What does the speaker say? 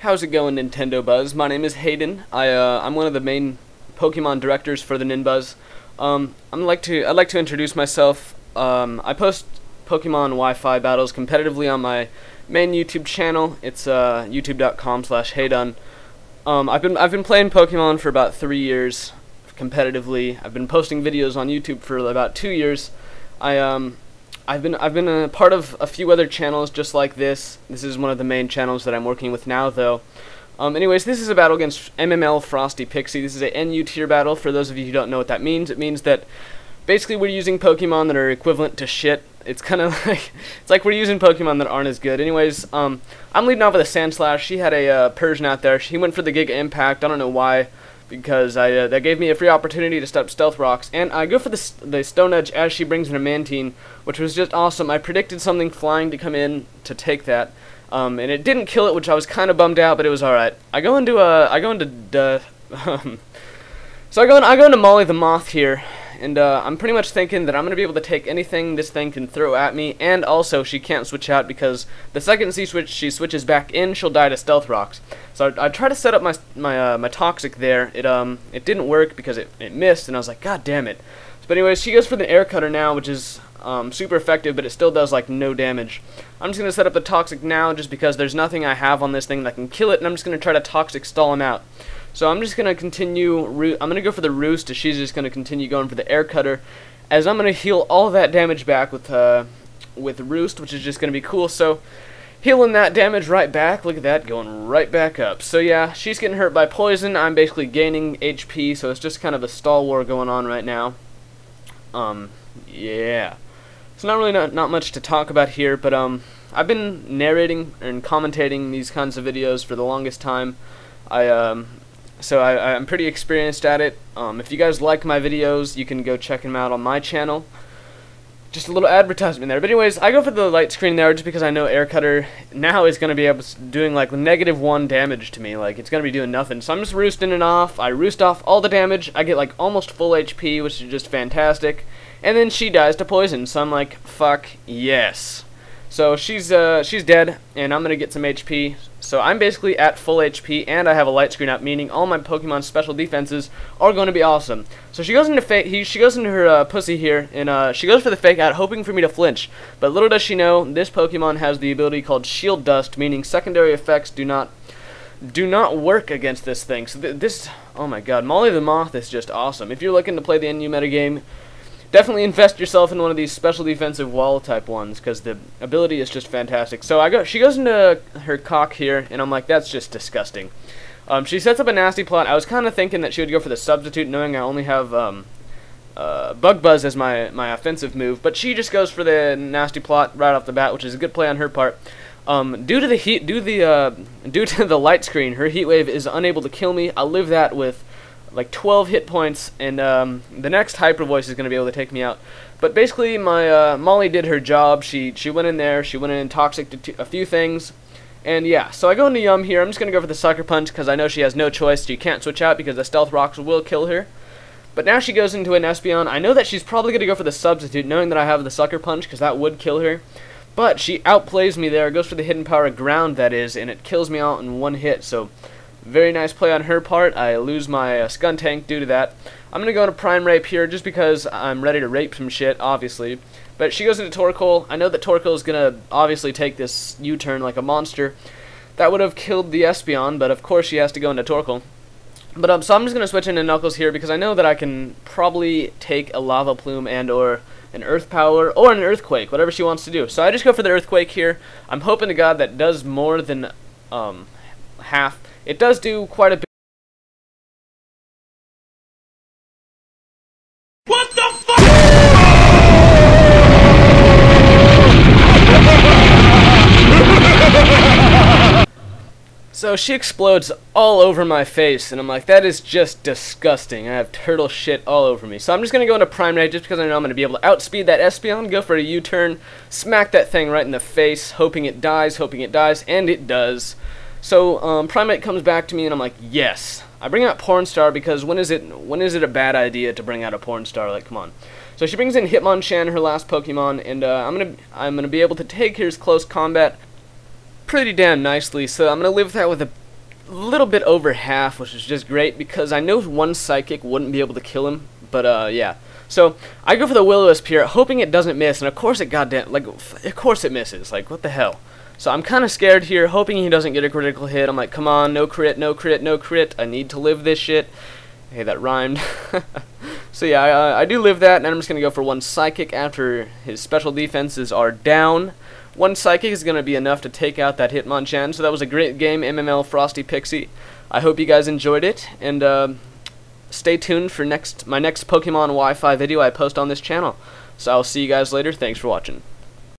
How's it going, Nintendo Buzz? My name is Haydunn. I'm one of the main Pokemon directors for the Ninbuzz. I'd like to introduce myself. I post Pokemon Wi-Fi battles competitively on my main YouTube channel. It's youtube.com/Haydunn. I've been playing Pokemon for about 3 years competitively. I've been posting videos on YouTube for about 2 years. I've been a part of a few other channels just like this. This is one of the main channels that I'm working with now, though. Anyways, this is a battle against MMLFrostyPixie. This is a NU tier battle. For those of you who don't know what that means, it means that basically we're using Pokemon that are equivalent to shit. It's kind of like we're using Pokemon that aren't as good. Anyways, I'm leading off with a Sandslash. She had a Persian out there. She went for the Giga Impact. I don't know why, because that gave me a free opportunity to step Stealth Rocks, and I go for the Stone Edge as she brings in a Mantine, which was just awesome. I predicted something flying to come in to take that, and it didn't kill it, which I was kind of bummed out, but it was all right. I go into Molly the Moth here, and I'm pretty much thinking that I'm gonna be able to take anything this thing can throw at me, and also she can't switch out because the second she switches back in, she'll die to Stealth Rocks. So I tried to set up my Toxic there. It didn't work because it missed, and I was like, God damn it. But anyways, she goes for the Air Cutter now, which is super effective, but it still does like no damage. I'm just gonna set up the Toxic now, just because there's nothing I have on this thing that can kill it, and I'm just gonna try to Toxic stall him out. So I'm just gonna continue. I'm gonna go for the Roost, as she's just gonna continue going for the Air Cutter, as I'm gonna heal all that damage back with Roost, which is just gonna be cool. So healing that damage right back. Look at that, going right back up. So yeah, she's getting hurt by poison. I'm basically gaining HP, so it's just kind of a stall war going on right now. Yeah. It's not really not much to talk about here, but I've been narrating and commentating these kinds of videos for the longest time. So I'm pretty experienced at it. If you guys like my videos, you can go check them out on my channel. Just a little advertisement there. But anyways, I go for the light screen there just because I know Air Cutter now is going to be able to doing like -1 damage to me. Like, it's going to be doing nothing. So I'm just roosting it off. I roost off all the damage. I get like almost full HP, which is just fantastic. And then she dies to poison. So I'm like, fuck yes. So she's dead, and I'm going to get some HP. So I'm basically at full HP, and I have a light screen up, meaning all my Pokemon's special defenses are going to be awesome. So she goes into her pussy here, and she goes for the Fake Out, hoping for me to flinch. But little does she know, this Pokemon has the ability called Shield Dust, meaning secondary effects do not work against this thing. So oh my god, Molly the Moth is just awesome. If you're looking to play the NU metagame, definitely invest yourself in one of these special defensive wall type ones, because the ability is just fantastic. So she goes into her cock here, and I'm like, that's just disgusting. She sets up a nasty plot. I was kind of thinking that she would go for the Substitute, knowing I only have Bug Buzz as my offensive move, but she just goes for the nasty plot right off the bat, which is a good play on her part. Due to the light screen, her Heat Wave is unable to kill me. I'll live that with like 12 hit points, and the next Hyper Voice is going to be able to take me out. But basically, my Molly did her job. She went in there, she went in and Toxic a few things, and yeah. So I go into Yum here. I'm just going to go for the Sucker Punch, because I know she has no choice. She can't switch out because the Stealth Rocks will kill her. But now she goes into an Espeon. I know that she's probably going to go for the Substitute, knowing that I have the Sucker Punch, because that would kill her. But she outplays me there, goes for the Hidden Power Ground, that is, and it kills me out in one hit. So very nice play on her part. I lose my Skuntank due to that. I'm going to go into Prime Rape here just because I'm ready to rape some shit, obviously. But she goes into Torkoal. I know that Torkoal is going to obviously take this U-turn like a monster. That would have killed the Espeon, but of course she has to go into Torkoal. But so I'm just going to switch into Knuckles here because I know that I can probably take a Lava Plume and or an Earth Power or an Earthquake, whatever she wants to do. So I just go for the Earthquake here. I'm hoping to God that does more than half. It does do quite a bit. What the fuck? So she explodes all over my face, and I'm like, that is just disgusting. I have turtle shit all over me. So I'm just going to go into Prime Raid just because I know I'm going to be able to outspeed that Espeon, go for a U-turn, smack that thing right in the face, hoping it dies, and it does. So Primeape comes back to me, and I'm like, yes. I bring out Pornstar because when is it a bad idea to bring out a Pornstar? Like, come on. So she brings in Hitmonchan, her last Pokemon, and I'm gonna be able to take his close combat pretty damn nicely. So I'm gonna live that with a little bit over half, which is just great because I know one psychic wouldn't be able to kill him. But yeah. So I go for the Will-O-Wisp here, hoping it doesn't miss, and of course it of course it misses. Like, what the hell? So I'm kind of scared here, hoping he doesn't get a critical hit. I'm like, come on, no crit, no crit, no crit. I need to live this shit. Hey, that rhymed. So yeah, I do live that, and I'm just going to go for one Psychic after his special defenses are down. One Psychic is going to be enough to take out that Hitmonchan. So that was a great game, MMLFrostyPixie. I hope you guys enjoyed it, and stay tuned for my next Pokemon Wi-Fi video I post on this channel. So I'll see you guys later. Thanks for watching.